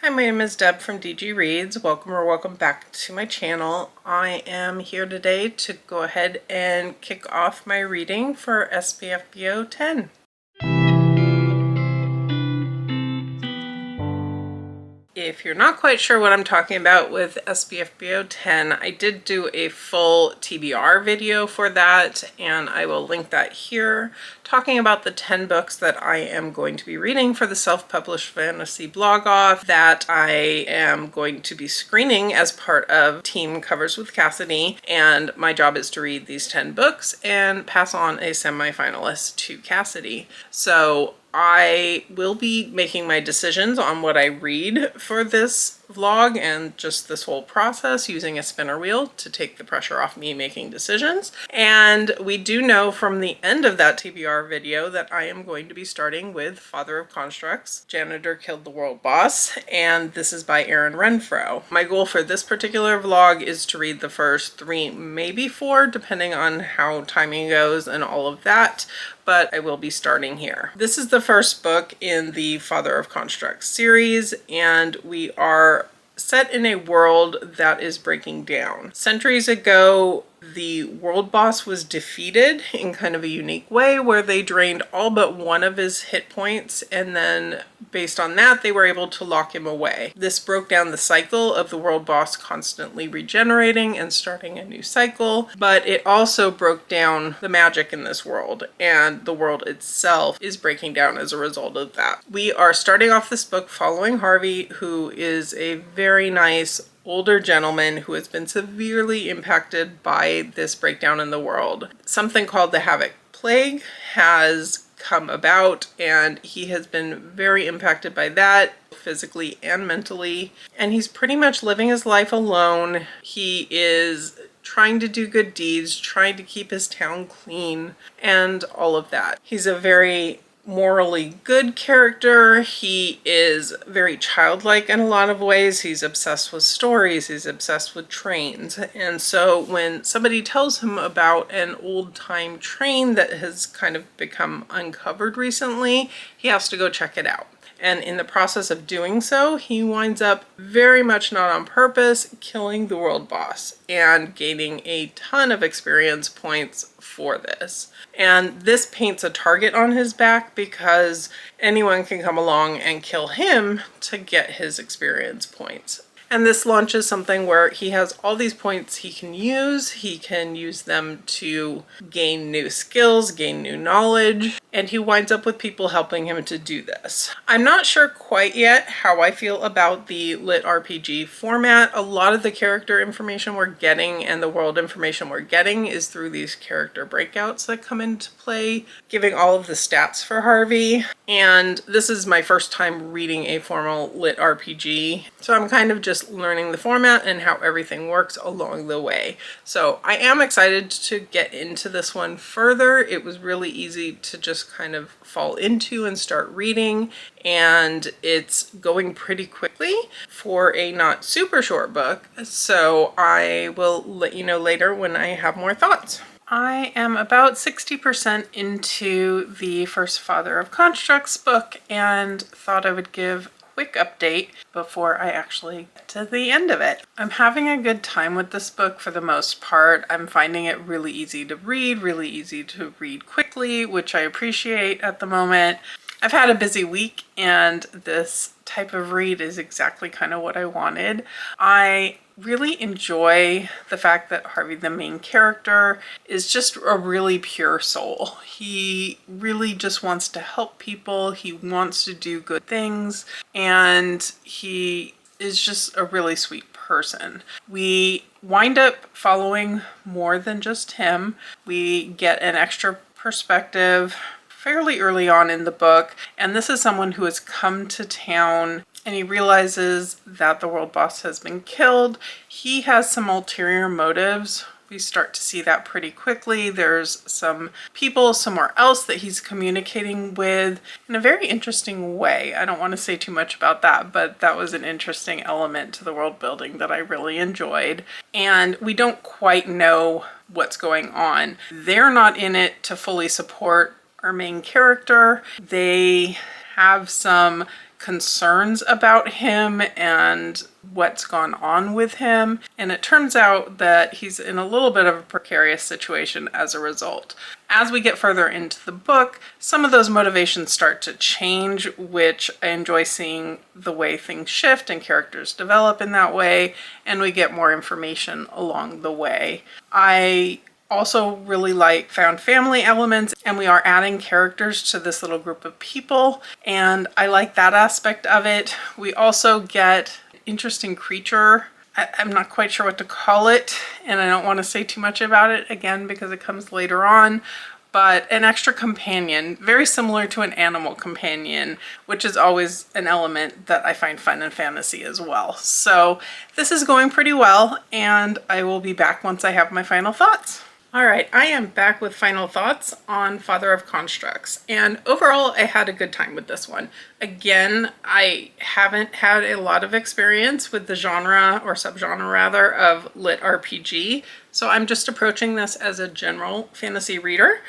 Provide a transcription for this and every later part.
Hi, my name is Deb from DG Reads. Welcome back to my channel. I am here today to go ahead and kick off my reading for SPFBO 10. If you're not quite sure what I'm talking about with SPFBO 10, I did do a full TBR video for that, and I will link that here, talking about the 10 books that I am going to be reading for the self-published fantasy blog off that I am going to be screening as part of Team Covers with Cassidy, and my job is to read these 10 books and pass on a semi-finalist to Cassidy. So I will be making my decisions on what I read for this vlog and just this whole process using a spinner wheel to take the pressure off me making decisions. And we do know from the end of that TBR video that I am going to be starting with Father of Constructs, Janitor Killed the World Boss, and this is by Aaron Renfro. My goal for this particular vlog is to read the first 3, maybe 4, depending on how timing goes and all of that, but I will be starting here. This is the first book in the Father of Constructs series, and we are set in a world that is breaking down. Centuries ago, the world boss was defeated in kind of a unique way where they drained all but one of his hit points, and then based on that they were able to lock him away. This broke down the cycle of the world boss constantly regenerating and starting a new cycle, but it also broke down the magic in this world, and the world itself is breaking down as a result of that. We are starting off this book following Harvey, who is a very nice older gentleman who has been severely impacted by this breakdown in the world. Something called the Havoc Plague has come about, and he has been very impacted by that physically and mentally, and he's pretty much living his life alone. He is trying to do good deeds, trying to keep his town clean, and all of that. He's a very morally good character. He is very childlike in a lot of ways. He's obsessed with stories, he's obsessed with trains, and so when somebody tells him about an old-time train that has kind of become uncovered recently, he has to go check it out. And in the process of doing so, he winds up very much not on purpose killing the world boss and gaining a ton of experience points for this. And this paints a target on his back because anyone can come along and kill him to get his experience points. And this launches something where he has all these points he can use. He can use them to gain new skills, gain new knowledge, and he winds up with people helping him to do this. I'm not sure quite yet how I feel about the lit RPG format. A lot of the character information we're getting and the world information we're getting is through these character breakouts that come into play, giving all of the stats for Harvey. And this is my first time reading a formal lit RPG, so I'm kind of just learning the format and how everything works along the way. So I am excited to get into this one further. It was really easy to just kind of fall into and start reading, and it's going pretty quickly for a not super short book, so I will let you know later when I have more thoughts. I am about 60% into the first Father of Constructs book and thought I would give quick update before I actually get to the end of it. I'm having a good time with this book for the most part. I'm finding it really easy to read quickly, which I appreciate at the moment. I've had a busy week, and this type of read is exactly kind of what I wanted. I really enjoy the fact that Harvey, the main character, is just a really pure soul. He really just wants to help people. He wants to do good things, and he is just a really sweet person. We wind up following more than just him. We get an extra perspective fairly early on in the book, and this is someone who has come to town and he realizes that the world boss has been killed. He has some ulterior motives. We start to see that pretty quickly. There's some people somewhere else that he's communicating with in a very interesting way. I don't want to say too much about that, but that was an interesting element to the world building that I really enjoyed. And we don't quite know what's going on. They're not in it to fully support our main character. They have some concerns about him and what's gone on with him. And it turns out that he's in a little bit of a precarious situation as a result. As we get further into the book, some of those motivations start to change, which I enjoy seeing the way things shift and characters develop in that way, and we get more information along the way. I also really like found family elements, and we are adding characters to this little group of people, and I like that aspect of it. We also get an interesting creature. I'm not quite sure what to call it, and I don't want to say too much about it again because it comes later on, but an extra companion, very similar to an animal companion, which is always an element that I find fun in fantasy as well. So this is going pretty well, and I will be back once I have my final thoughts. All right, I am back with final thoughts on Father of Constructs, and overall I had a good time with this one. Again, I haven't had a lot of experience with the genre, or subgenre rather, of lit RPG, so I'm just approaching this as a general fantasy reader,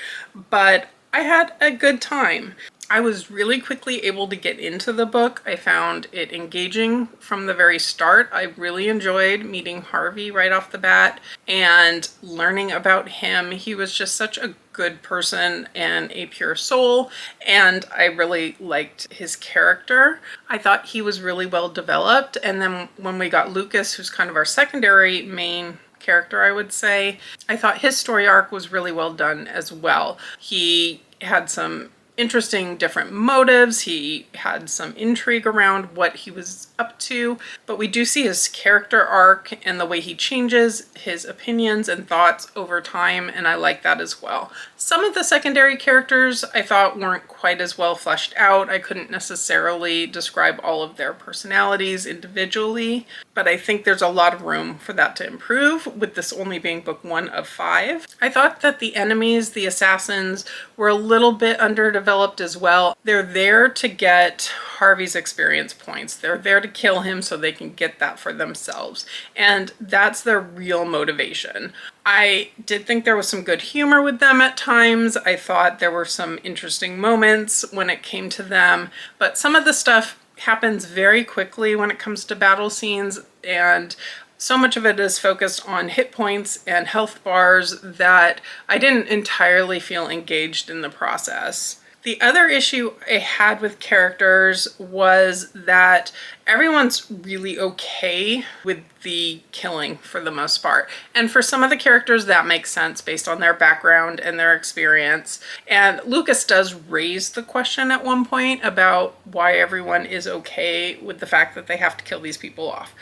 but I had a good time. I was really quickly able to get into the book. I found it engaging from the very start. I really enjoyed meeting Harvey right off the bat and learning about him. He was just such a good person and a pure soul, and I really liked his character. I thought he was really well developed, and then when we got Lucas, who's kind of our secondary main character, I would say, I thought his story arc was really well done as well. He had some interesting different motives. He had some intrigue around what he was up to, but we do see his character arc and the way he changes his opinions and thoughts over time, and I like that as well. Some of the secondary characters I thought weren't quite as well fleshed out. I couldn't necessarily describe all of their personalities individually, but I think there's a lot of room for that to improve, with this only being book 1 of 5. I thought that the enemies, the assassins, were a little bit underdeveloped as well. They're there to get Harvey's experience points. They're there to kill him so they can get that for themselves. And that's their real motivation. I did think there was some good humor with them at times. I thought there were some interesting moments when it came to them, but some of the stuff happens very quickly when it comes to battle scenes, and so much of it is focused on hit points and health bars that I didn't entirely feel engaged in the process. The other issue I had with characters was that everyone's really okay with the killing for the most part. And for some of the characters that makes sense based on their background and their experience. And Lucas does raise the question at one point about why everyone is okay with the fact that they have to kill these people off.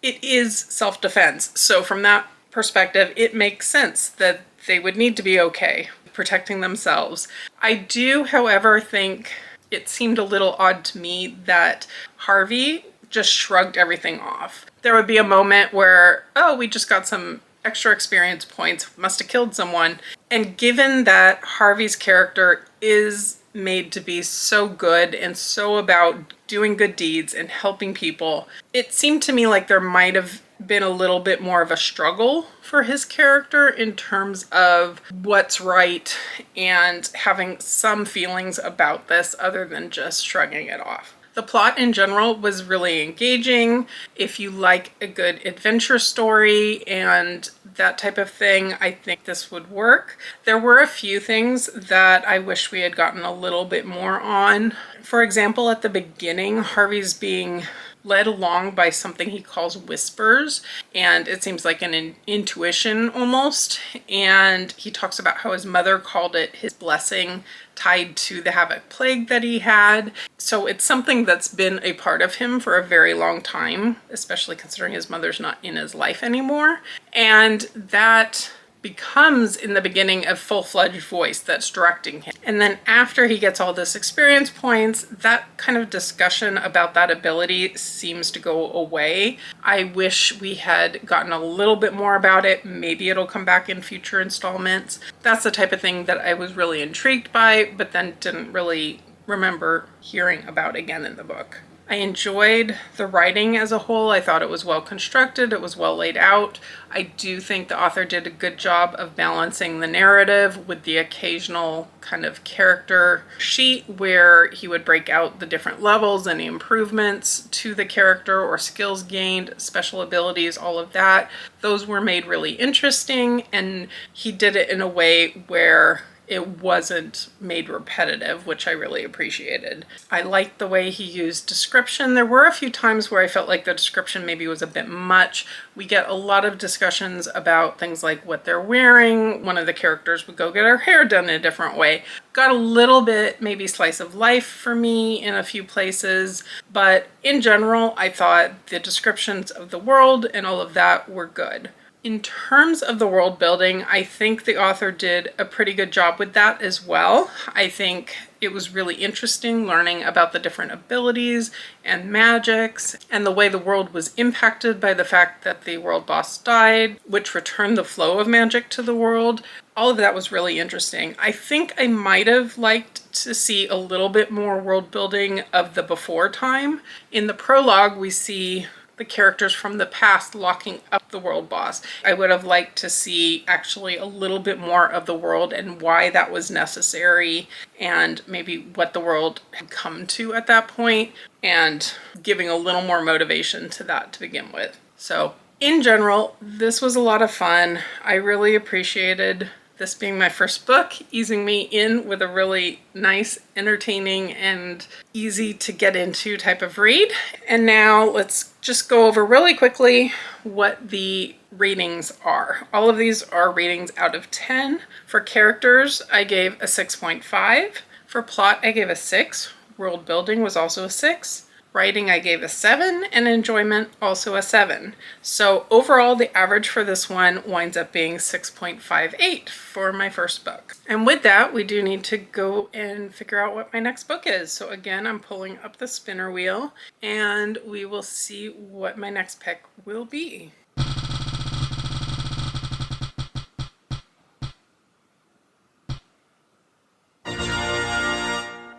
It is self-defense. So from that perspective, it makes sense that they would need to be okay protecting themselves. I do, however, think it seemed a little odd to me that Harvey just shrugged everything off. There would be a moment where, oh, we just got some extra experience points, must have killed someone. And given that Harvey's character is made to be so good and so about doing good deeds and helping people, it seemed to me like there might have been a little bit more of a struggle for his character in terms of what's right and having some feelings about this other than just shrugging it off. The plot in general was really engaging. If you like a good adventure story and that type of thing, I think this would work. There were a few things that I wish we had gotten a little bit more on. For example, at the beginning, Harvey's being led along by something he calls whispers, and it seems like an intuition almost, and he talks about how his mother called it his blessing tied to the havoc plague that he had. So it's something that's been a part of him for a very long time, especially considering his mother's not in his life anymore, and that becomes in the beginning a full-fledged voice that's directing him. And then after he gets all this experience points, that kind of discussion about that ability seems to go away. I wish we had gotten a little bit more about it. Maybe it'll come back in future installments. That's the type of thing that I was really intrigued by, but then didn't really remember hearing about again in the book. I enjoyed the writing as a whole. I thought it was well constructed, it was well laid out. I do think the author did a good job of balancing the narrative with the occasional kind of character sheet where he would break out the different levels and improvements to the character or skills gained, special abilities, all of that. Those were made really interesting, and he did it in a way where it wasn't made repetitive, which I really appreciated. I liked the way he used description. There were a few times where I felt like the description maybe was a bit much. We get a lot of discussions about things like what they're wearing. One of the characters would go get her hair done in a different way. Got a little bit maybe slice of life for me in a few places, but in general, I thought the descriptions of the world and all of that were good. In terms of the world building, I think the author did a pretty good job with that as well. I think it was really interesting learning about the different abilities and magics and the way the world was impacted by the fact that the world boss died, which returned the flow of magic to the world. All of that was really interesting. I think I might have liked to see a little bit more world building of the before time. In the prologue, we see the characters from the past locking up the world boss. I would have liked to see actually a little bit more of the world and why that was necessary, and maybe what the world had come to at that point, and giving a little more motivation to that to begin with. So in general, this was a lot of fun. I really appreciated this being my first book, easing me in with a really nice, entertaining, and easy to get into type of read. And now let's just go over really quickly what the ratings are. All of these are ratings out of 10. For characters, I gave a 6.5. For plot, I gave a 6. World building was also a 6. Writing, I gave a 7, and enjoyment, also a 7. So overall, the average for this one winds up being 6.58 for my first book. And with that, we do need to go and figure out what my next book is. So again, I'm pulling up the spinner wheel, and we will see what my next pick will be.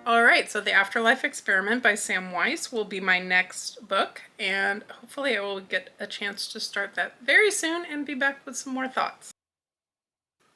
All right, so The Afterlife Experiment by Sam Weiss will be my next book, and hopefully I will get a chance to start that very soon and be back with some more thoughts.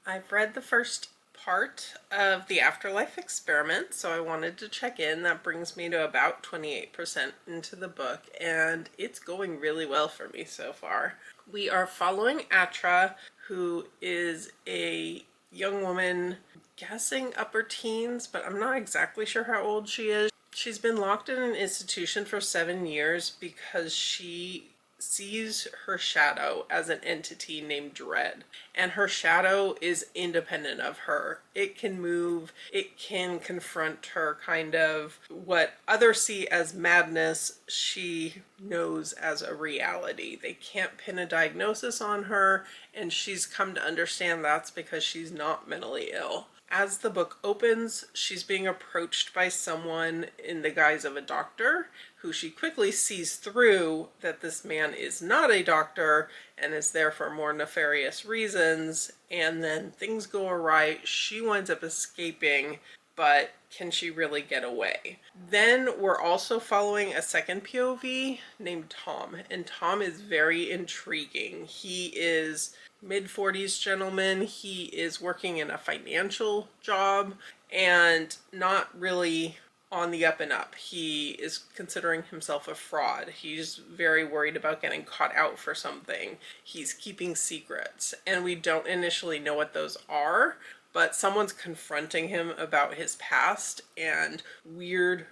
I've read the first part of The Afterlife Experiment, so I wanted to check in. That brings me to about 28% into the book, and it's going really well for me so far. We are following Atra, who is a young woman, guessing upper teens, but I'm not exactly sure how old she is. She's been locked in an institution for 7 years because she sees her shadow as an entity named Dread, and her shadow is independent of her. It can move, it can confront her. Kind of what others see as madness, she knows as a reality. They can't pin a diagnosis on her, and she's come to understand that's because she's not mentally ill. As the book opens, she's being approached by someone in the guise of a doctor, who she quickly sees through that this man is not a doctor and is there for more nefarious reasons, and then things go awry. She winds up escaping, but can she really get away? Then we're also following a second POV named Tom, and Tom is very intriguing. He is mid-40s gentleman. He is working in a financial job and not really on the up and up. He is considering himself a fraud. He's very worried about getting caught out for something. He's keeping secrets, and we don't initially know what those are, but someone's confronting him about his past, and weird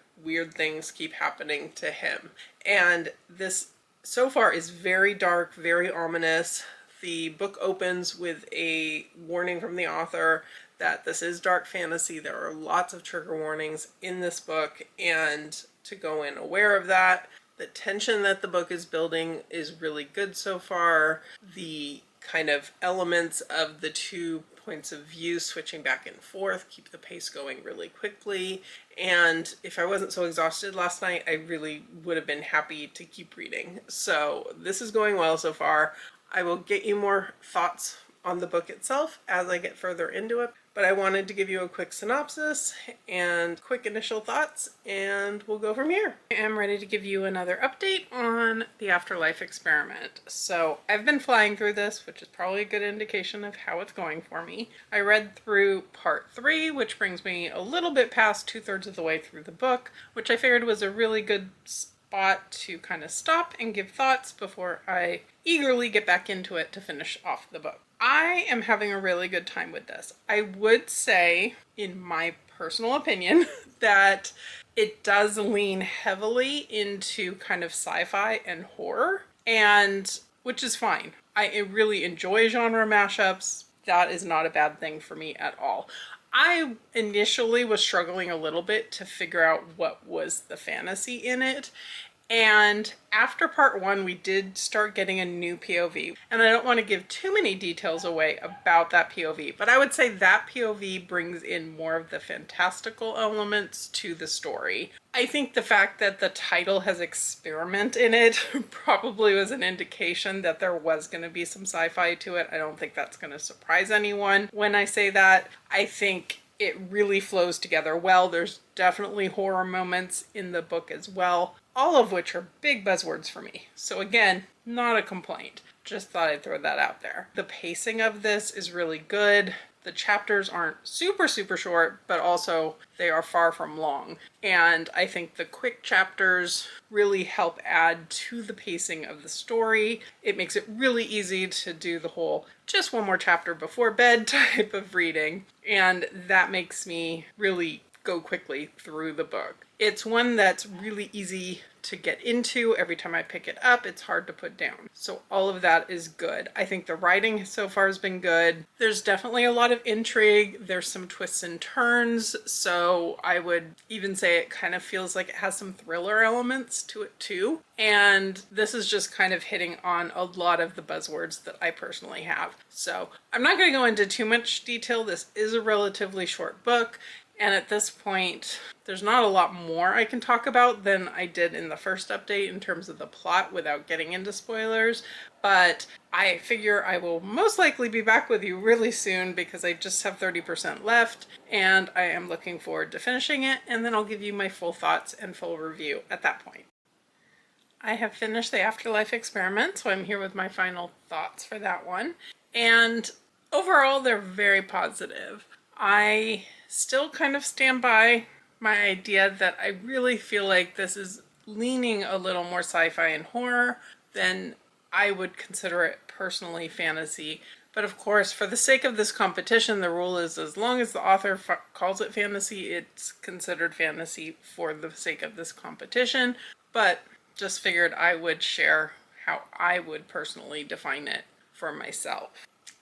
things keep happening to him. And this so far is very dark, very ominous. The book opens with a warning from the author that this is dark fantasy. There are lots of trigger warnings in this book, and to go in aware of that. The tension that the book is building is really good so far. The kind of elements of the two points of view switching back and forth keep the pace going really quickly. And if I wasn't so exhausted last night, I really would have been happy to keep reading. So this is going well so far. I will get you more thoughts on the book itself as I get further into it. but I wanted to give you a quick synopsis and quick initial thoughts, and we'll go from here. I am ready to give you another update on the afterlife experiment. So I've been flying through this, which is probably a good indication of how it's going for me. I read through part 3, which brings me a little bit past 2/3 of the way through the book, which I figured was a really good spot to kind of stop and give thoughts before I eagerly get back into it to finish off the book. I am having a really good time with this. I would say, in my personal opinion, that it does lean heavily into kind of sci-fi and horror, and which is fine. I really enjoy genre mashups. That is not a bad thing for me at all. I initially was struggling a little bit to figure out what was the fantasy in it. And after part 1, we did start getting a new POV. And I don't want to give too many details away about that POV, but I would say that POV brings in more of the fantastical elements to the story. I think the fact that the title has experiment in it probably was an indication that there was going to be some sci-fi to it. I don't think that's going to surprise anyone when I say that. I think it really flows together well. There's definitely horror moments in the book as well, all of which are big buzzwords for me. So again, not a complaint. Just thought I'd throw that out there. The pacing of this is really good. The chapters aren't super short, but also they are far from long. And I think the quick chapters really help add to the pacing of the story. It makes it really easy to do the whole just one more chapter before bed type of reading. And that makes me really go quickly through the book. It's one that's really easy to get into. Every time I pick it up, it's hard to put down. So all of that is good. I think the writing so far has been good. There's definitely a lot of intrigue. There's some twists and turns. So I would even say it kind of feels like it has some thriller elements to it too. And this is just kind of hitting on a lot of the buzzwords that I personally have. So I'm not going to go into too much detail. This is a relatively short book. And at this point, there's not a lot more I can talk about than I did in the first update in terms of the plot without getting into spoilers. But I figure I will most likely be back with you really soon because I just have 30% left and I am looking forward to finishing it, and then I'll give you my full thoughts and full review at that point. I have finished the Afterlife experiment, so I'm here with my final thoughts for that one. And overall, they're very positive. I still kind of stand by my idea that I really feel like this is leaning a little more sci-fi and horror than I would consider it personally fantasy. But of course, for the sake of this competition, the rule is as long as the author calls it fantasy, it's considered fantasy for the sake of this competition. But just figured I would share how I would personally define it for myself.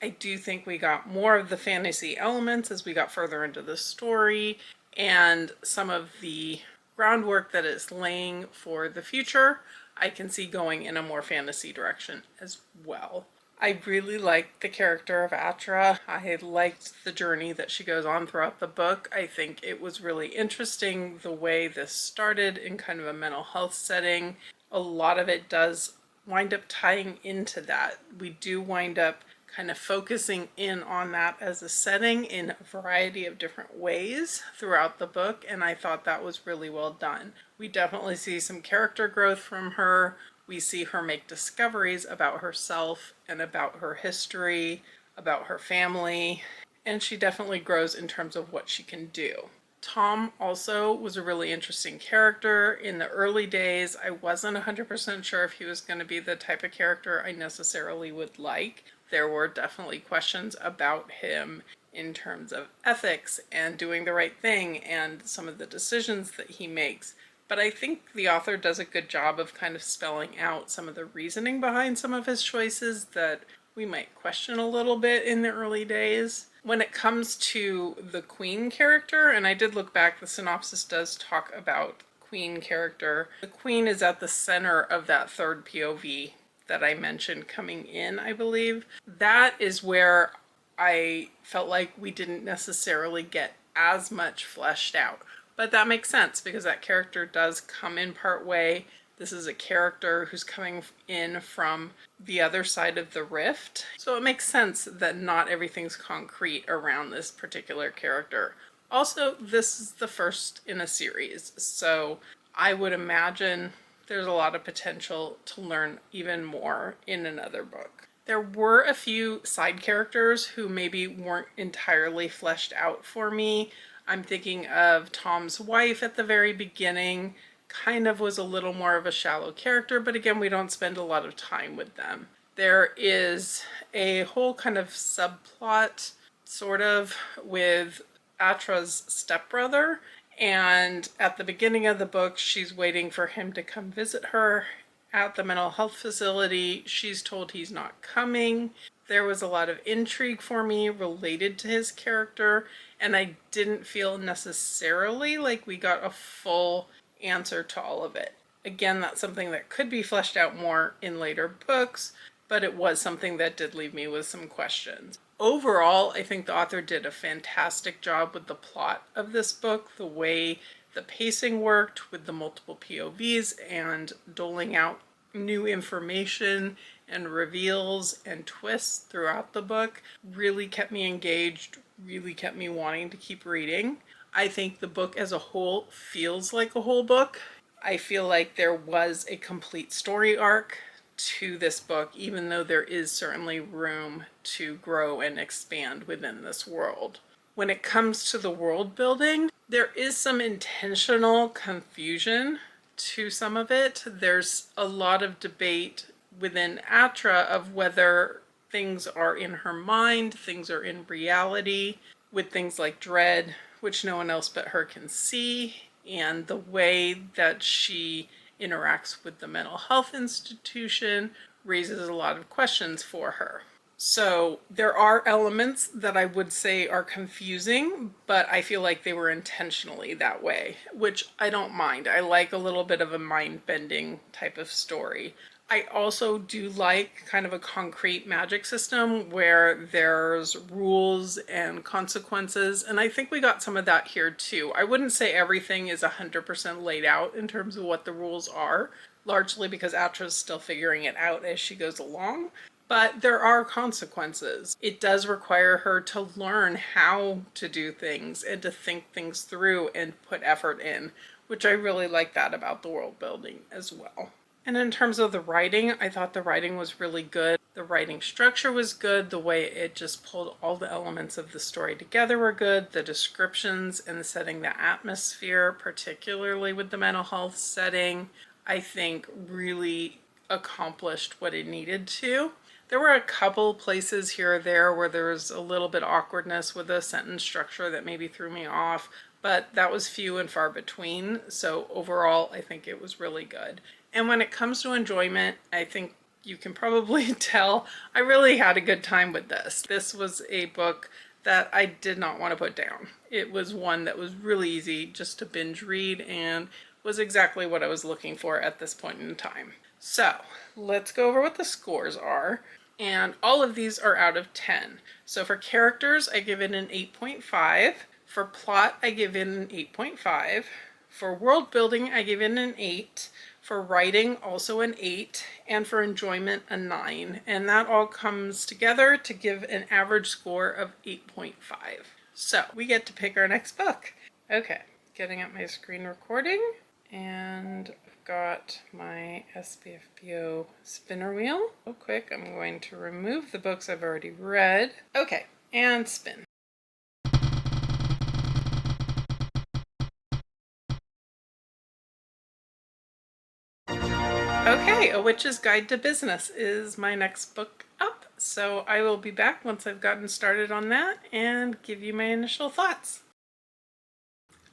I do think we got more of the fantasy elements as we got further into the story, and some of the groundwork that it's laying for the future, I can see going in a more fantasy direction as well. I really liked the character of Atra. I liked the journey that she goes on throughout the book. I think it was really interesting the way this started in kind of a mental health setting. A lot of it does wind up tying into that. We do wind up kind of focusing in on that as a setting in a variety of different ways throughout the book, and I thought that was really well done. We definitely see some character growth from her. We see her make discoveries about herself and about her history, about her family, and she definitely grows in terms of what she can do. Tom also was a really interesting character. In the early days, I wasn't 100% sure if he was going to be the type of character I necessarily would like. There were definitely questions about him in terms of ethics and doing the right thing and some of the decisions that he makes. But I think the author does a good job of kind of spelling out some of the reasoning behind some of his choices that we might question a little bit in the early days. When it comes to the Queen character, and I did look back, the synopsis does talk about Queen character. The Queen is at the center of that third POV that I mentioned coming in, I believe. That is where I felt like we didn't necessarily get as much fleshed out. But that makes sense because that character does come in part way. This is a character who's coming in from the other side of the rift. So it makes sense that not everything's concrete around this particular character. Also, this is the first in a series, so I would imagine there's a lot of potential to learn even more in another book. There were a few side characters who maybe weren't entirely fleshed out for me. I'm thinking of Tom's wife at the very beginning. Kind of was a little more of a shallow character, but again, we don't spend a lot of time with them. There is a whole kind of subplot, sort of, with Atra's stepbrother, and at the beginning of the book, she's waiting for him to come visit her at the mental health facility. She's told he's not coming. There was a lot of intrigue for me related to his character, and I didn't feel necessarily like we got a full answer to all of it. Again, that's something that could be fleshed out more in later books, but it was something that did leave me with some questions. Overall, I think the author did a fantastic job with the plot of this book, the way the pacing worked with the multiple POVs and doling out new information and reveals and twists throughout the book really kept me engaged, really kept me wanting to keep reading. I think the book as a whole feels like a whole book. I feel like there was a complete story arc to this book, even though there is certainly room to grow and expand within this world. When it comes to the world building, there is some intentional confusion to some of it. There's a lot of debate within Atra of whether things are in her mind, things are in reality, with things like dread, which no one else but her can see, and the way that she interacts with the mental health institution raises a lot of questions for her. So there are elements that I would say are confusing, but I feel like they were intentionally that way, which I don't mind. I like a little bit of a mind-bending type of story. I also do like kind of a concrete magic system where there's rules and consequences, and I think we got some of that here too. I wouldn't say everything is 100% laid out in terms of what the rules are, largely because Atra's still figuring it out as she goes along. But there are consequences. It does require her to learn how to do things and to think things through and put effort in, which I really like that about the world building as well. And in terms of the writing, I thought the writing was really good. The writing structure was good. The way it just pulled all the elements of the story together were good. The descriptions and setting the atmosphere, particularly with the mental health setting, I think really accomplished what it needed to. There were a couple places here or there where there was a little bit of awkwardness with the sentence structure that maybe threw me off, but that was few and far between. So overall, I think it was really good. And when it comes to enjoyment, I think you can probably tell I really had a good time with this. This was a book that I did not want to put down. It was one that was really easy just to binge read and was exactly what I was looking for at this point in time. So let's go over what the scores are. And all of these are out of 10. So for characters, I give it an 8.5. For plot, I give it an 8.5. For world building, I give it an 8. For writing, also an 8. And for enjoyment, a 9. And that all comes together to give an average score of 8.5. So we get to pick our next book. Okay, getting up my screen recording. And got my SPFBO spinner wheel. Real quick, I'm going to remove the books I've already read. Okay, and spin. Okay, A Witch's Guide to Business is my next book up, so I will be back once I've gotten started on that and give you my initial thoughts.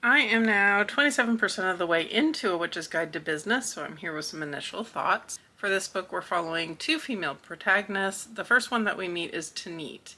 I am now 27% of the way into A Witch's Guide to Business, so I'm here with some initial thoughts. For this book, we're following two female protagonists. The first one that we meet is Tanit,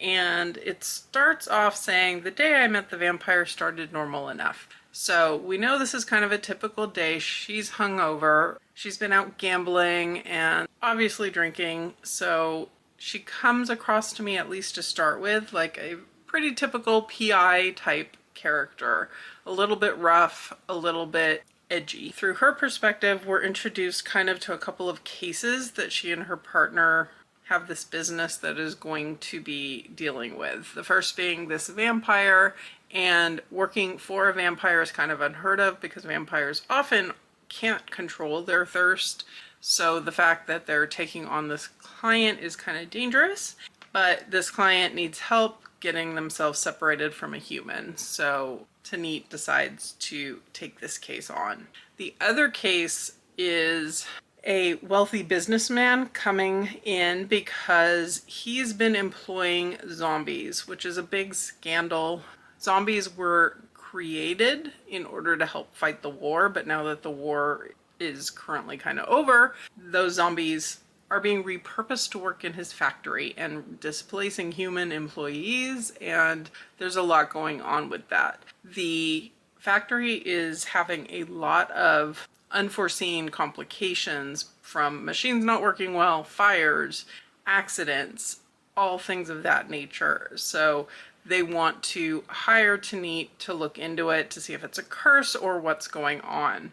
and it starts off saying, "The day I met the vampire started normal enough." So we know this is kind of a typical day. She's hungover. She's been out gambling and obviously drinking, so she comes across to me, at least to start with, like a pretty typical PI type character. A little bit rough, a little bit edgy. Through her perspective, we're introduced kind of to a couple of cases that she and her partner have this business that is going to be dealing with. The first being this vampire, and working for a vampire is kind of unheard of because vampires often can't control their thirst. So the fact that they're taking on this client is kind of dangerous, but this client needs help getting themselves separated from a human. So Tanit decides to take this case on. The other case is a wealthy businessman coming in because he's been employing zombies, which is a big scandal. Zombies were created in order to help fight the war, but now that the war is currently kind of over, those zombies are being repurposed to work in his factory and displacing human employees, and there's a lot going on with that. The factory is having a lot of unforeseen complications from machines not working well, fires, accidents, all things of that nature. So they want to hire Tanit to look into it to see if it's a curse or what's going on.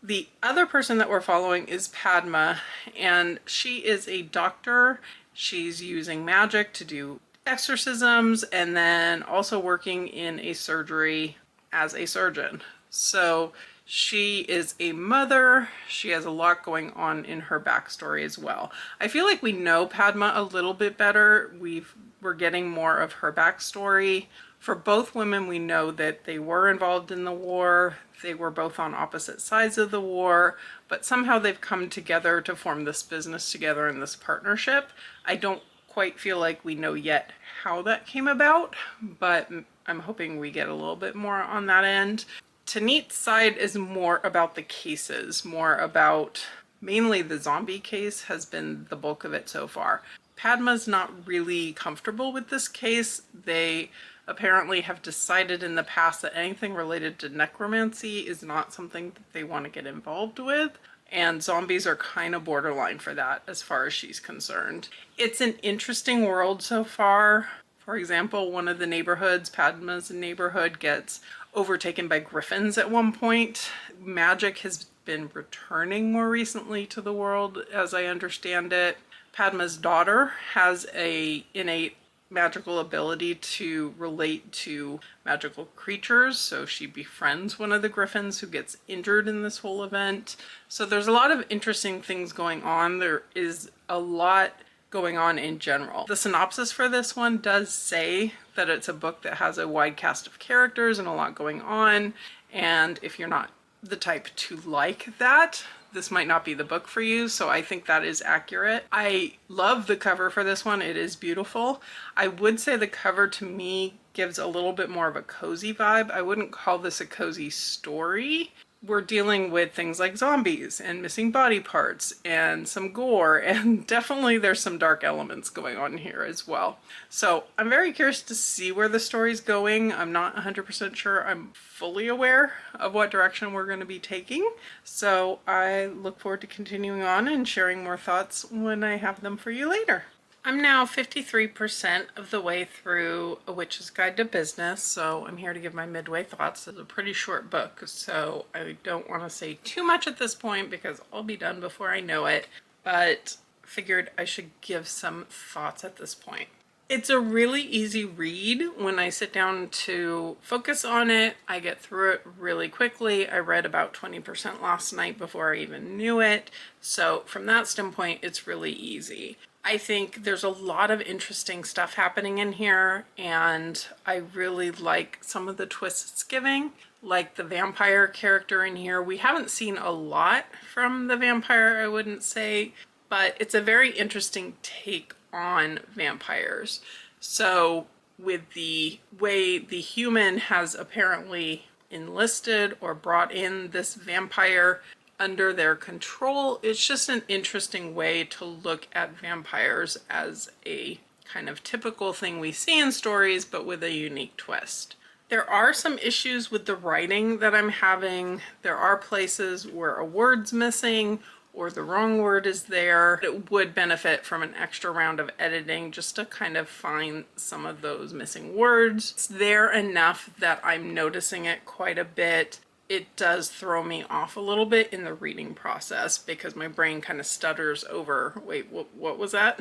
The other person that we're following is Padma, and she is a doctor. She's using magic to do exorcisms and then also working in a surgery as a surgeon. So she is a mother. She has a lot going on in her backstory as well. I feel like we know Padma a little bit better. We're getting more of her backstory. For both women, we know that they were involved in the war. They were both on opposite sides of the war, but somehow they've come together to form this business together in this partnership. I don't quite feel like we know yet how that came about, but I'm hoping we get a little bit more on that end. Tanit's side is more about the cases, more about mainly the zombie case has been the bulk of it so far. Padma's not really comfortable with this case. They apparently have decided in the past that anything related to necromancy is not something that they want to get involved with, and zombies are kind of borderline for that as far as she's concerned. It's an interesting world so far. For example, one of the neighborhoods, Padma's neighborhood, gets overtaken by griffins at one point. Magic has been returning more recently to the world, as I understand it. Padma's daughter has an innate magical ability to relate to magical creatures, so she befriends one of the griffins who gets injured in this whole event. So there's a lot of interesting things going on. There is a lot going on in general. The synopsis for this one does say that it's a book that has a wide cast of characters and a lot going on, and if you're not the type to like that, this might not be the book for you, so I think that is accurate. I love the cover for this one. It is beautiful. I would say the cover to me gives a little bit more of a cozy vibe. I wouldn't call this a cozy story. We're dealing with things like zombies and missing body parts and some gore, and definitely there's some dark elements going on here as well. So I'm very curious to see where the story's going. I'm not 100% sure I'm fully aware of what direction we're going to be taking. So I look forward to continuing on and sharing more thoughts when I have them for you later. I'm now 53% of the way through A Witch's Guide to Business, so I'm here to give my midway thoughts. It's a pretty short book, so I don't want to say too much at this point because I'll be done before I know it, but figured I should give some thoughts at this point. It's a really easy read. When I sit down to focus on it, I get through it really quickly. I read about 20% last night before I even knew it, so from that standpoint, it's really easy. I think there's a lot of interesting stuff happening in here, and I really like some of the twists it's giving, like the vampire character in here. We haven't seen a lot from the vampire, I wouldn't say, but it's a very interesting take on vampires. So with the way the human has apparently enlisted or brought in this vampire under their control, it's just an interesting way to look at vampires as a kind of typical thing we see in stories, but with a unique twist. There are some issues with the writing that I'm having. There are places where a word's missing or the wrong word is there. It would benefit from an extra round of editing just to kind of find some of those missing words. It's there enough that I'm noticing it quite a bit, it does throw me off a little bit in the reading process because my brain kind of stutters over, wait, what was that?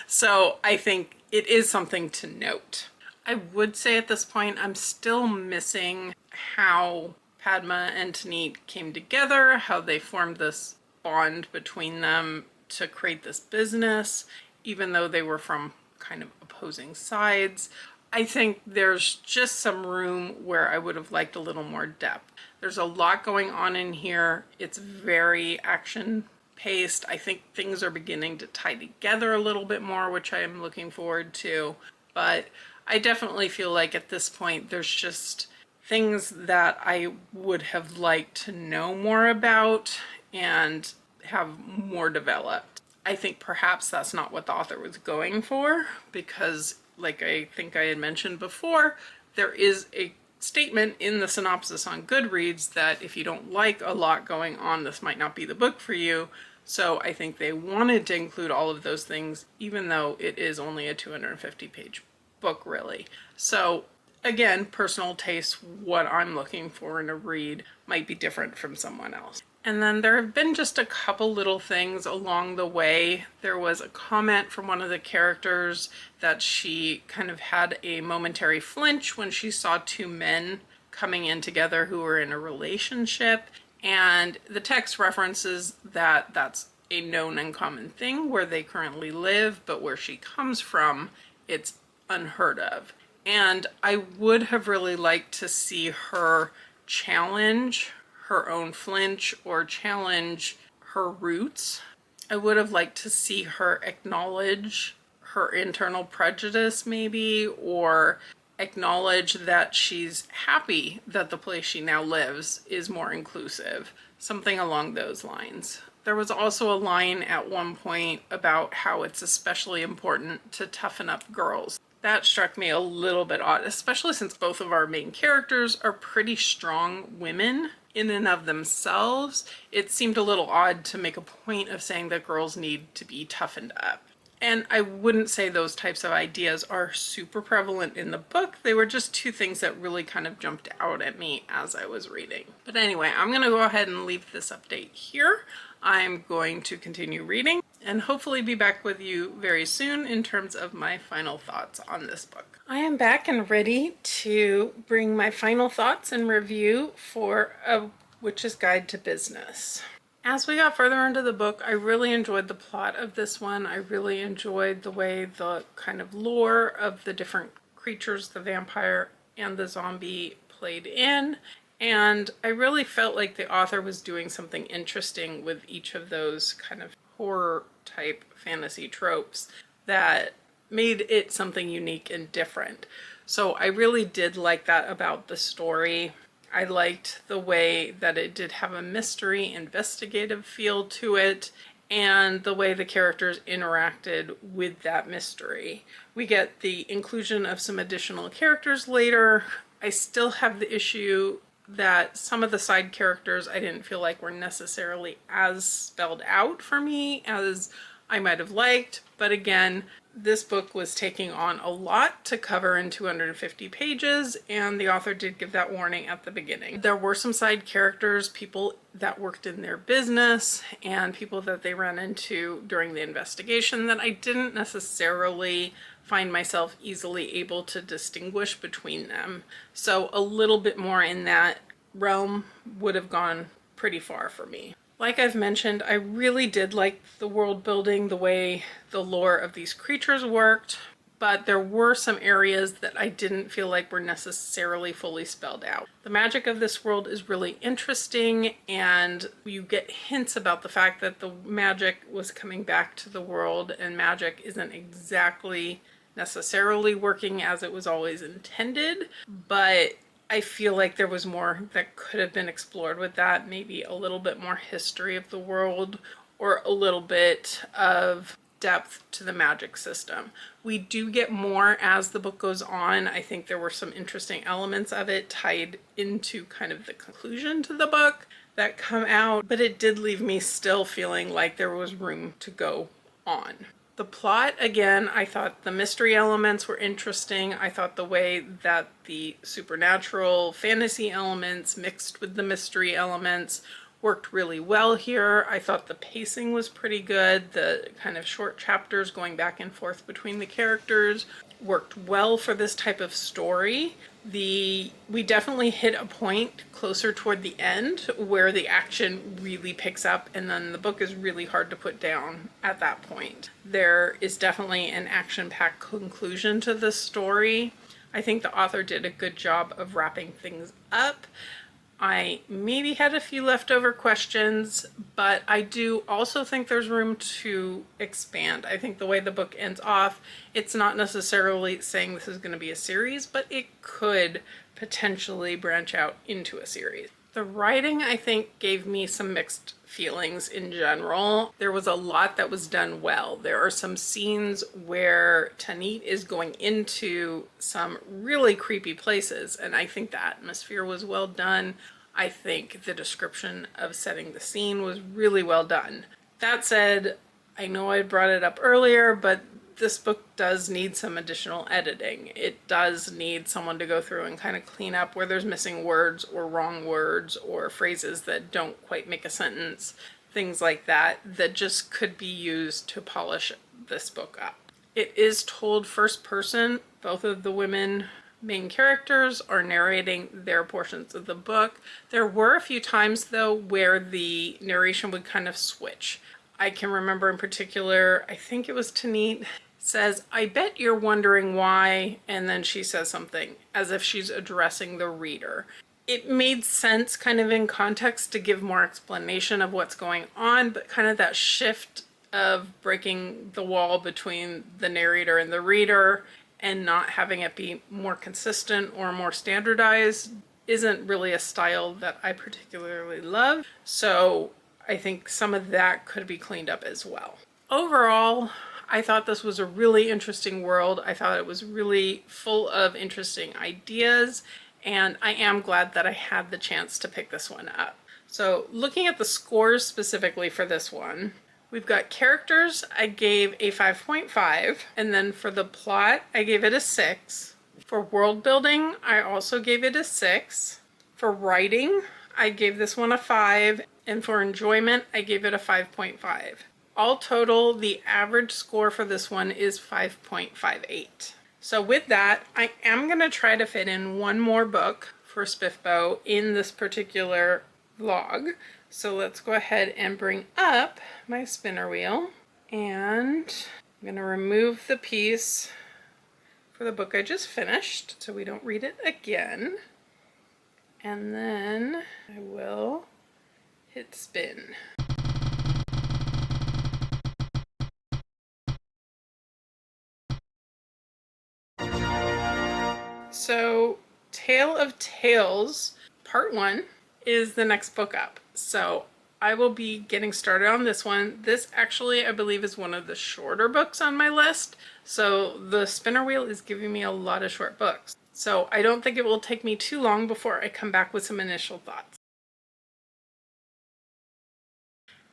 So I think it is something to note. I would say at this point, I'm still missing how Padma and Taneet came together, how they formed this bond between them to create this business, even though they were from kind of opposing sides. I think there's just some room where I would have liked a little more depth. There's a lot going on in here. It's very action paced. I think things are beginning to tie together a little bit more, which I am looking forward to. But I definitely feel like at this point, there's just things that I would have liked to know more about and have more developed. I think perhaps that's not what the author was going for, because like I think I had mentioned before, there is a statement in the synopsis on Goodreads that if you don't like a lot going on, this might not be the book for you. So I think they wanted to include all of those things, even though it is only a 250-page book, really. So again, personal taste, what I'm looking for in a read might be different from someone else. And then there have been just a couple little things along the way. There was a comment from one of the characters that she kind of had a momentary flinch when she saw two men coming in together who were in a relationship. And the text references that that's a known and common thing where they currently live, but where she comes from, it's unheard of. And I would have really liked to see her challenge her own flinch or challenge her roots. I would have liked to see her acknowledge her internal prejudice maybe, or acknowledge that she's happy that the place she now lives is more inclusive. Something along those lines. There was also a line at one point about how it's especially important to toughen up girls. That struck me a little bit odd, especially since both of our main characters are pretty strong women in and of themselves. It seemed a little odd to make a point of saying that girls need to be toughened up. And I wouldn't say those types of ideas are super prevalent in the book. They were just two things that really kind of jumped out at me as I was reading. But anyway, I'm going to go ahead and leave this update here. I'm going to continue reading and hopefully be back with you very soon in terms of my final thoughts on this book. I am back and ready to bring my final thoughts and review for A Witch's Guide to Business. As we got further into the book, I really enjoyed the plot of this one. I really enjoyed the way the kind of lore of the different creatures, the vampire and the zombie, played in. And I really felt like the author was doing something interesting with each of those kind of horror type fantasy tropes that made it something unique and different. So I really did like that about the story. I liked the way that it did have a mystery, investigative feel to it, and the way the characters interacted with that mystery. We get the inclusion of some additional characters later. I still have the issue that some of the side characters I didn't feel like were necessarily as spelled out for me as I might have liked. But again, this book was taking on a lot to cover in 250 pages, and the author did give that warning at the beginning. There were some side characters, people that worked in their business, and people that they ran into during the investigation that I didn't necessarily find myself easily able to distinguish between them. So a little bit more in that realm would have gone pretty far for me. Like I've mentioned, I really did like the world building, the way the lore of these creatures worked, but there were some areas that I didn't feel like were necessarily fully spelled out. The magic of this world is really interesting, and you get hints about the fact that the magic was coming back to the world, and magic isn't exactly necessarily working as it was always intended, but I feel like there was more that could have been explored with that, maybe a little bit more history of the world or a little bit of depth to the magic system. We do get more as the book goes on. I think there were some interesting elements of it tied into kind of the conclusion to the book that come out, but it did leave me still feeling like there was room to go on. The plot, again, I thought the mystery elements were interesting. I thought the way that the supernatural fantasy elements mixed with the mystery elements worked really well here. I thought the pacing was pretty good. The kind of short chapters going back and forth between the characters worked well for this type of story. We definitely hit a point closer toward the end where the action really picks up, and then the book is really hard to put down at that point. There is definitely an action-packed conclusion to this story. I think the author did a good job of wrapping things up. I maybe had a few leftover questions, but I do also think there's room to expand. I think the way the book ends off, it's not necessarily saying this is going to be a series, but it could potentially branch out into a series. The writing, I think, gave me some mixed feelings in general. There was a lot that was done well. There are some scenes where Tanit is going into some really creepy places, and I think the atmosphere was well done. I think the description of setting the scene was really well done. That said, I know I brought it up earlier, but this book does need some additional editing. It does need someone to go through and kind of clean up where there's missing words or wrong words or phrases that don't quite make a sentence, things like that, that just could be used to polish this book up. It is told first person. Both of the women main characters are narrating their portions of the book. There were a few times though where the narration would kind of switch. I can remember in particular, I think it was Tanit says, "I bet you're wondering why," and then she says something as if she's addressing the reader. It made sense kind of in context to give more explanation of what's going on, but kind of that shift of breaking the wall between the narrator and the reader and not having it be more consistent or more standardized isn't really a style that I particularly love. So I think some of that could be cleaned up as well. Overall, I thought this was a really interesting world. I thought it was really full of interesting ideas, and I am glad that I had the chance to pick this one up. So looking at the scores specifically for this one, we've got characters, I gave a 5.5, and then for the plot, I gave it a 6. For world building, I also gave it a 6. For writing, I gave this one a 5, and for enjoyment, I gave it a 5.5. All total, the average score for this one is 5.58. So with that, I am going to try to fit in one more book for SPFBO in this particular vlog. So let's go ahead and bring up my spinner wheel, and I'm going to remove the piece for the book I just finished so we don't read it again. And then I will hit spin. So Tale of Tales Part 1 is the next book up. So I will be getting started on this one. This actually, I believe, is one of the shorter books on my list. So the spinner wheel is giving me a lot of short books. So I don't think it will take me too long before I come back with some initial thoughts.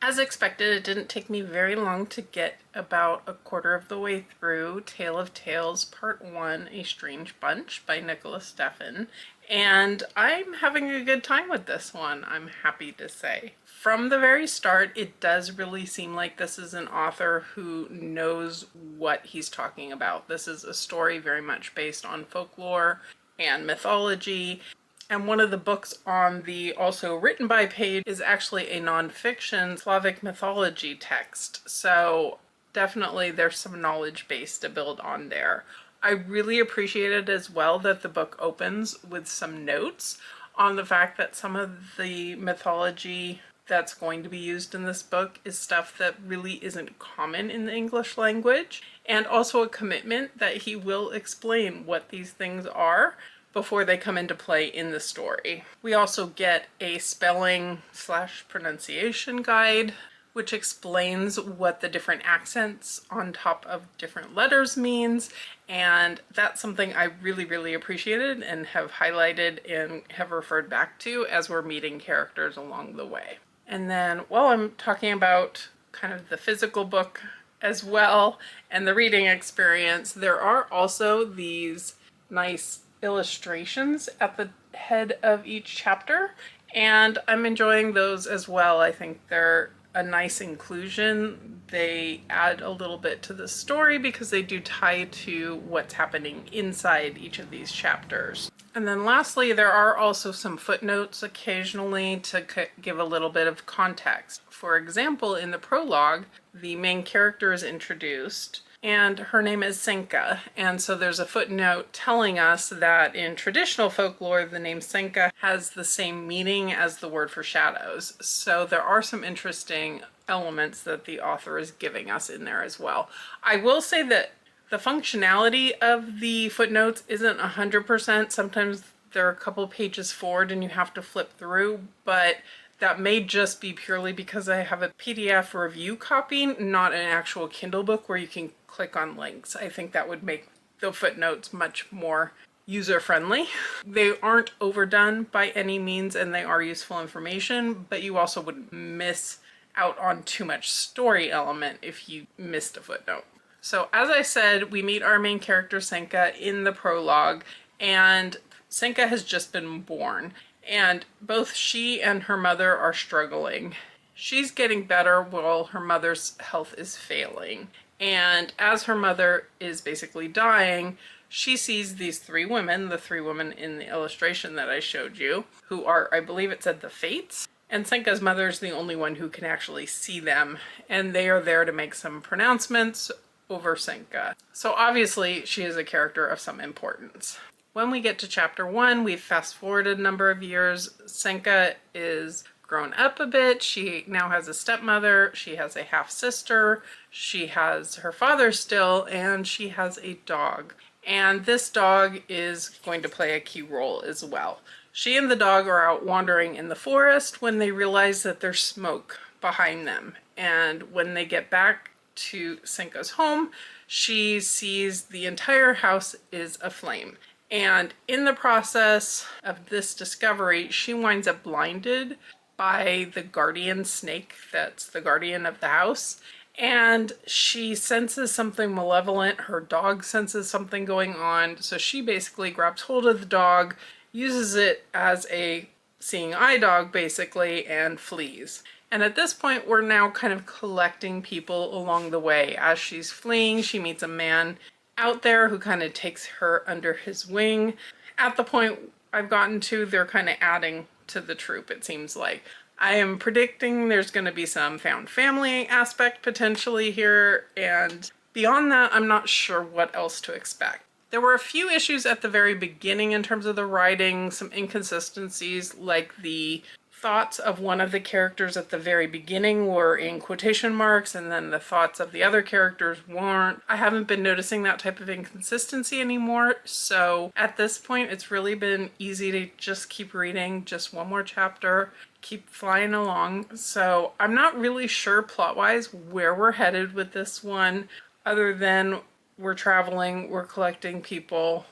As expected, it didn't take me very long to get about a quarter of the way through Tale of Tales Part 1, A Strange Bunch by Nicholas Stephan, and I'm having a good time with this one, I'm happy to say. From the very start, it does really seem like this is an author who knows what he's talking about. This is a story very much based on folklore and mythology. And one of the books on the also written by page is actually a nonfiction Slavic mythology text. So definitely there's some knowledge base to build on there. I really appreciated as well that the book opens with some notes on the fact that some of the mythology that's going to be used in this book is stuff that really isn't common in the English language, and also a commitment that he will explain what these things are before they come into play in the story. We also get a spelling/pronunciation guide, which explains what the different accents on top of different letters means, and that's something I really appreciated and have highlighted and have referred back to as we're meeting characters along the way. And then while I'm talking about kind of the physical book as well, and the reading experience. There are also these nice illustrations at the head of each chapter, and I'm enjoying those as well. I think they're a nice inclusion. They add a little bit to the story because they do tie to what's happening inside each of these chapters. And then lastly, there are also some footnotes occasionally to give a little bit of context. For example, in the prologue, the main character is introduced, and her name is Senka. And so there's a footnote telling us that in traditional folklore, the name Senka has the same meaning as the word for shadows. So there are some interesting elements that the author is giving us in there as well. I will say that the functionality of the footnotes isn't 100%. Sometimes they're a couple pages forward and you have to flip through, but that may just be purely because I have a PDF review copy, not an actual Kindle book where you can click on links. I think that would make the footnotes much more user-friendly. They aren't overdone by any means, and they are useful information, but you also wouldn't miss out on too much story element if you missed a footnote. So as I said, we meet our main character Senka in the prologue, and Senka has just been born, and both she and her mother are struggling. She's getting better while her mother's health is failing. And as her mother is basically dying, she sees these three women, the three women in the illustration that I showed you, who are, I believe it said, the Fates. And Senka's mother is the only one who can actually see them, and they are there to make some pronouncements over Senka. So obviously she is a character of some importance. When we get to chapter 1, we've fast forwarded a number of years. Senka is grown up a bit. She now has a stepmother, she has a half sister, she has her father still, and she has a dog. And this dog is going to play a key role as well. She and the dog are out wandering in the forest when they realize that there's smoke behind them. And when they get back to Senka's home, she sees the entire house is aflame. And in the process of this discovery, she winds up blinded by the guardian snake that's the guardian of the house. And she senses something malevolent. Her dog senses something going on. So she basically grabs hold of the dog, uses it as a seeing eye dog basically, and flees. And at this point, we're now kind of collecting people along the way. As she's fleeing, she meets a man out there who kind of takes her under his wing. At the point I've gotten to, they're kind of adding to the troop, it seems like. I am predicting there's going to be some found family aspect potentially here, and beyond that, I'm not sure what else to expect. There were a few issues at the very beginning in terms of the writing, some inconsistencies, like the thoughts of one of the characters at the very beginning were in quotation marks, and then the thoughts of the other characters weren't. I haven't been noticing that type of inconsistency anymore, so at this point it's really been easy to just keep reading just one more chapter, keep flying along. So I'm not really sure plot-wise where we're headed with this one, other than we're traveling, we're collecting people,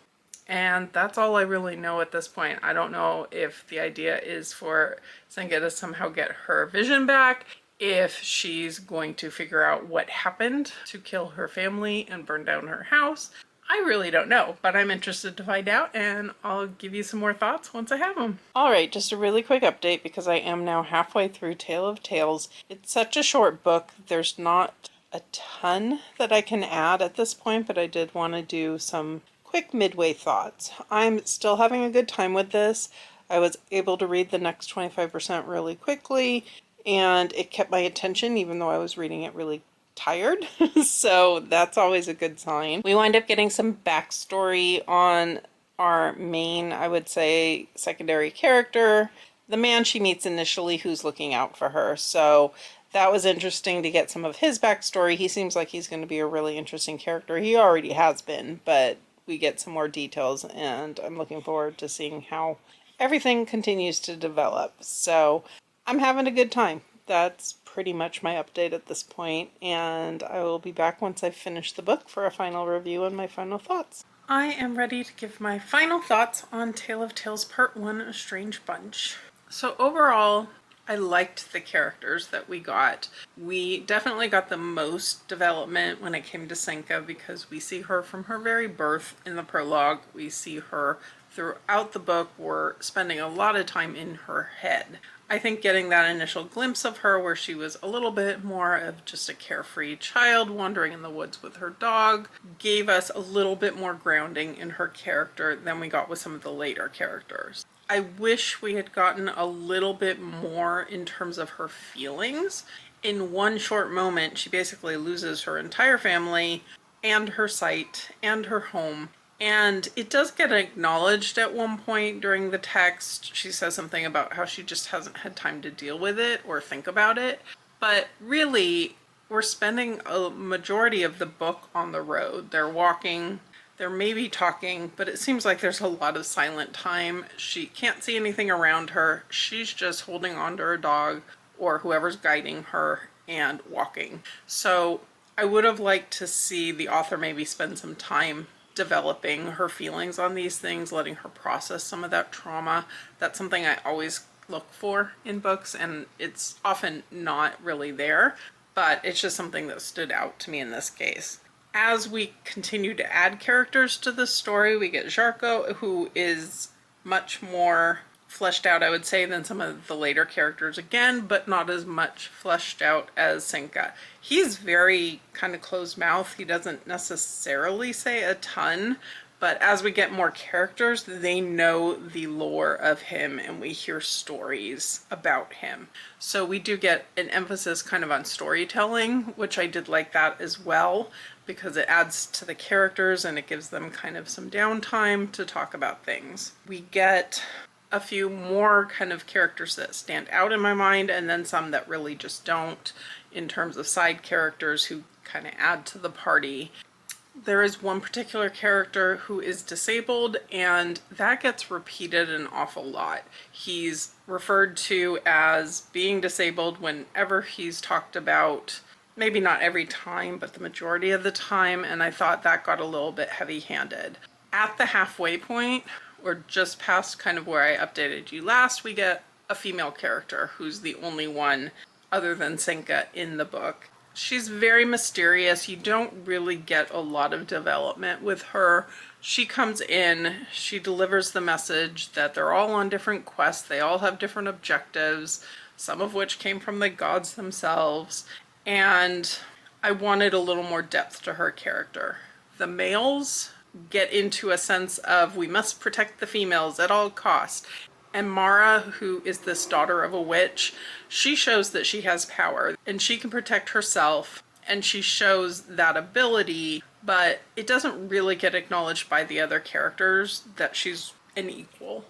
and that's all I really know at this point. I don't know if the idea is for Senka to somehow get her vision back, if she's going to figure out what happened to kill her family and burn down her house. I really don't know, but I'm interested to find out, and I'll give you some more thoughts once I have them. Alright, just a really quick update because I am now halfway through Tale of Tales. It's such a short book, there's not a ton that I can add at this point, but I did want to do some quick midway thoughts. I'm still having a good time with this. I was able to read the next 25% really quickly, and it kept my attention even though I was reading it really tired. So that's always a good sign. We wind up getting some backstory on our main, I would say, secondary character, the man she meets initially who's looking out for her. So that was interesting to get some of his backstory. He seems like he's going to be a really interesting character. He already has been, but we get some more details, and I'm looking forward to seeing how everything continues to develop. So I'm having a good time. That's pretty much my update at this point, and I will be back once I've finished the book for a final review and my final thoughts. I am ready to give my final thoughts on Tale of Tales Part 1, A Strange Bunch. So overall, I liked the characters that we got. We definitely got the most development when it came to Senka because we see her from her very birth in the prologue. We see her throughout the book. We're spending a lot of time in her head. I think getting that initial glimpse of her where she was a little bit more of just a carefree child wandering in the woods with her dog gave us a little bit more grounding in her character than we got with some of the later characters. I wish we had gotten a little bit more in terms of her feelings. In one short moment, she basically loses her entire family and her sight and her home. And it does get acknowledged at one point during the text. She says something about how she just hasn't had time to deal with it or think about it. But really, we're spending a majority of the book on the road. They're walking, they're maybe talking, but it seems like there's a lot of silent time. She can't see anything around her. She's just holding on to her dog or whoever's guiding her and walking. So I would have liked to see the author maybe spend some time developing her feelings on these things, letting her process some of that trauma. That's something I always look for in books, and it's often not really there, but it's just something that stood out to me in this case. As we continue to add characters to the story, we get Jarko, who is much more fleshed out, I would say, than some of the later characters again, but not as much fleshed out as Senka. He's very kind of closed mouth. He doesn't necessarily say a ton, but as we get more characters, they know the lore of him and we hear stories about him. So we do get an emphasis kind of on storytelling, which I did like that as well, because it adds to the characters and it gives them kind of some downtime to talk about things. We get a few more kind of characters that stand out in my mind, and then some that really just don't, in terms of side characters who kind of add to the party. There is one particular character who is disabled, and that gets repeated an awful lot. He's referred to as being disabled whenever he's talked about, maybe not every time, but the majority of the time, and I thought that got a little bit heavy-handed. At the halfway point, or just past kind of where I updated you last, we get a female character who's the only one other than Senka in the book. She's very mysterious. You don't really get a lot of development with her. She comes in, she delivers the message that they're all on different quests, they all have different objectives, some of which came from the gods themselves, and I wanted a little more depth to her character. The males get into a sense of we must protect the females at all costs. And Mara, who is this daughter of a witch, she shows that she has power and she can protect herself, and she shows that ability, but it doesn't really get acknowledged by the other characters that she's an equal.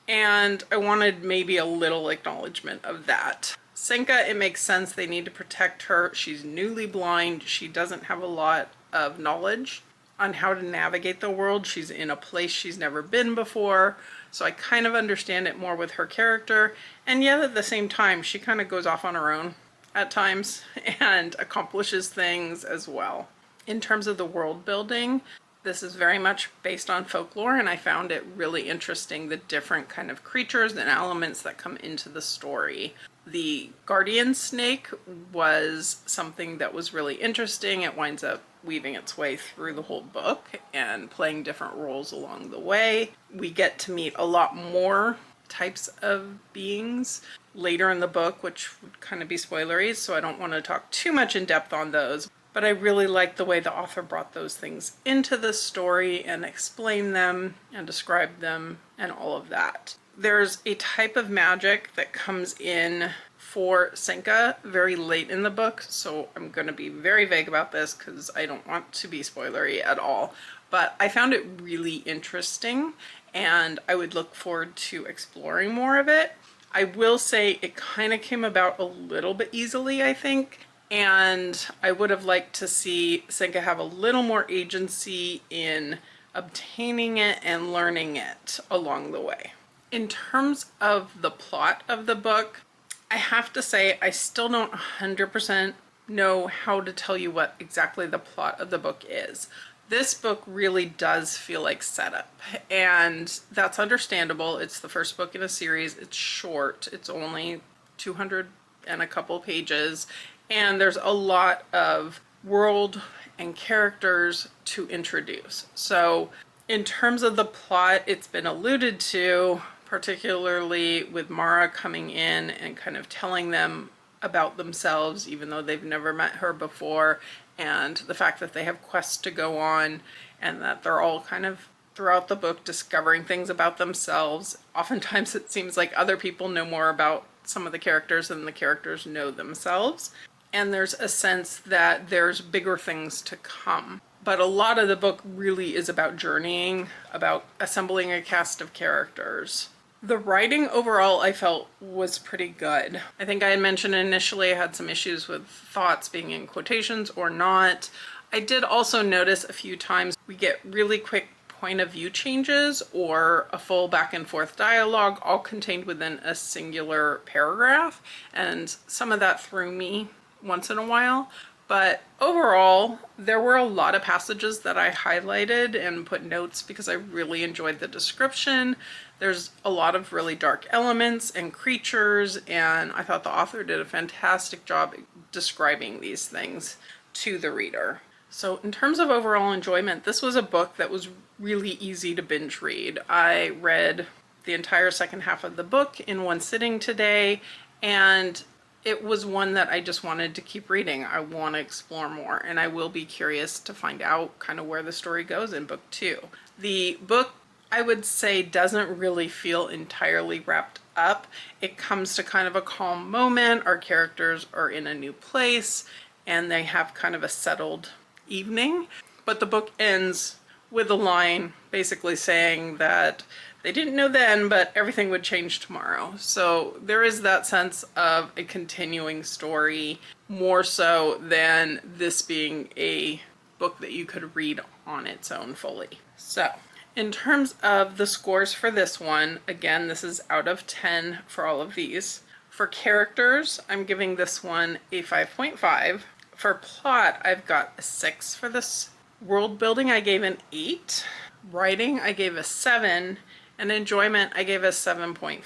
And I wanted maybe a little acknowledgement of that. Senka, it makes sense, they need to protect her. She's newly blind, she doesn't have a lot of knowledge on how to navigate the world. She's in a place she's never been before, so I kind of understand it more with her character, and yet at the same time she kind of goes off on her own at times and accomplishes things as well. In terms of the world building, this is very much based on folklore, and I found it really interesting, the different kind of creatures and elements that come into the story. The guardian snake was something that was really interesting. It winds up weaving its way through the whole book and playing different roles along the way. We get to meet a lot more types of beings later in the book, which would kind of be spoilery, so I don't want to talk too much in depth on those. But I really like the way the author brought those things into the story and explained them and described them and all of that. There's a type of magic that comes in for Senka very late in the book, so I'm going to be very vague about this because I don't want to be spoilery at all. But I found it really interesting, and I would look forward to exploring more of it. I will say it kind of came about a little bit easily, I think, and I would have liked to see Senka have a little more agency in obtaining it and learning it along the way. In terms of the plot of the book, I have to say I still don't 100% know how to tell you what exactly the plot of the book is. This book really does feel like setup, and that's understandable. It's the first book in a series. It's short. It's only 200 and a couple pages, and there's a lot of world and characters to introduce. So in terms of the plot, it's been alluded to, particularly with Mara coming in and kind of telling them about themselves, even though they've never met her before, and the fact that they have quests to go on, and that they're all kind of throughout the book discovering things about themselves. Oftentimes it seems like other people know more about some of the characters than the characters know themselves. And there's a sense that there's bigger things to come. But a lot of the book really is about journeying, about assembling a cast of characters. The writing overall I felt was pretty good. I think I had mentioned initially I had some issues with thoughts being in quotations or not. I did also notice a few times we get really quick point of view changes or a full back and forth dialogue all contained within a singular paragraph, and some of that threw me once in a while. But overall, there were a lot of passages that I highlighted and put notes because I really enjoyed the description. There's a lot of really dark elements and creatures, and I thought the author did a fantastic job describing these things to the reader. So in terms of overall enjoyment, this was a book that was really easy to binge read. I read the entire second half of the book in one sitting today, and it was one that I just wanted to keep reading. I want to explore more, and I will be curious to find out kind of where the story goes in book 2. The book, I would say, doesn't really feel entirely wrapped up. It comes to kind of a calm moment. Our characters are in a new place, and they have kind of a settled evening. But the book ends with a line basically saying that they didn't know then, but everything would change tomorrow. So there is that sense of a continuing story, more so than this being a book that you could read on its own fully. So in terms of the scores for this one, again, this is out of 10 for all of these. For characters, I'm giving this one a 5.5. For plot, I've got a 6 for this. World building, I gave an 8. Writing, I gave a 7. And enjoyment, I gave a 7.5.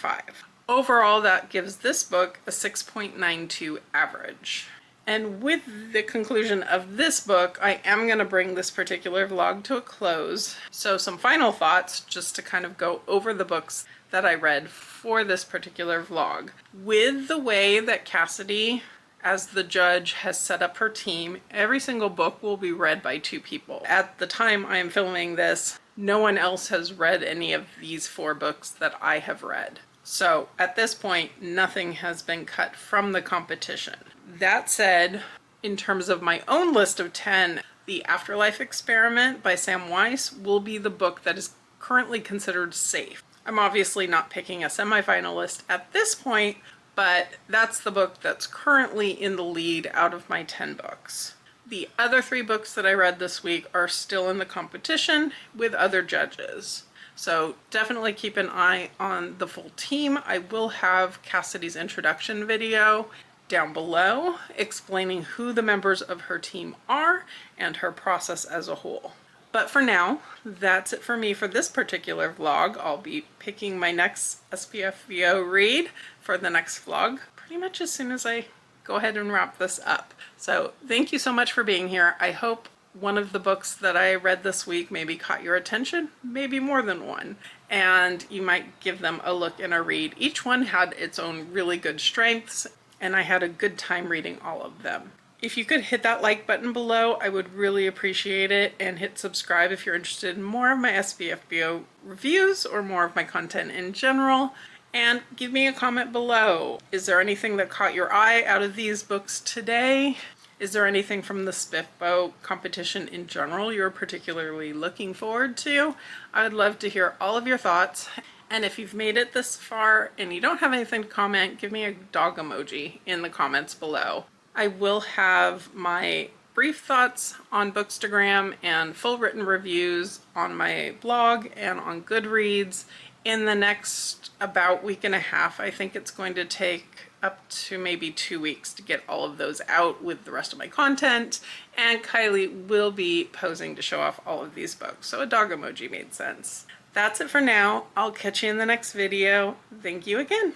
Overall, that gives this book a 6.92 average. And with the conclusion of this book, I am going to bring this particular vlog to a close. So some final thoughts, just to kind of go over the books that I read for this particular vlog. With the way that Cassidy, as the judge, has set up her team, every single book will be read by 2 people. At the time I am filming this, no one else has read any of these 4 books that I have read. So at this point, nothing has been cut from the competition. That said, in terms of my own list of 10, The Afterlife Experiment by Sam Weiss will be the book that is currently considered safe. I'm obviously not picking a semi-finalist at this point, but that's the book that's currently in the lead out of my 10 books. The other 3 books that I read this week are still in the competition with other judges. So definitely keep an eye on the full team. I will have Cassidy's introduction video down below explaining who the members of her team are and her process as a whole. But for now, that's it for me for this particular vlog. I'll be picking my next SPFBO read for the next vlog pretty much as soon as I go ahead and wrap this up. So thank you so much for being here. I hope one of the books that I read this week maybe caught your attention, maybe more than one, and you might give them a look and a read. Each one had its own really good strengths, and I had a good time reading all of them. If you could hit that like button below, I would really appreciate it, and hit subscribe if you're interested in more of my SPFBO reviews or more of my content in general. And give me a comment below. Is there anything that caught your eye out of these books today? Is there anything from the SPFBO competition in general you're particularly looking forward to? I would love to hear all of your thoughts. And if you've made it this far and you don't have anything to comment, give me a dog emoji in the comments below. I will have my brief thoughts on Bookstagram and full written reviews on my blog and on Goodreads in the next about week and a half. I think it's going to take up to maybe 2 weeks to get all of those out with the rest of my content, and Kylie will be posing to show off all of these books, so a dog emoji made sense. That's it for now. I'll catch you in the next video. Thank you again.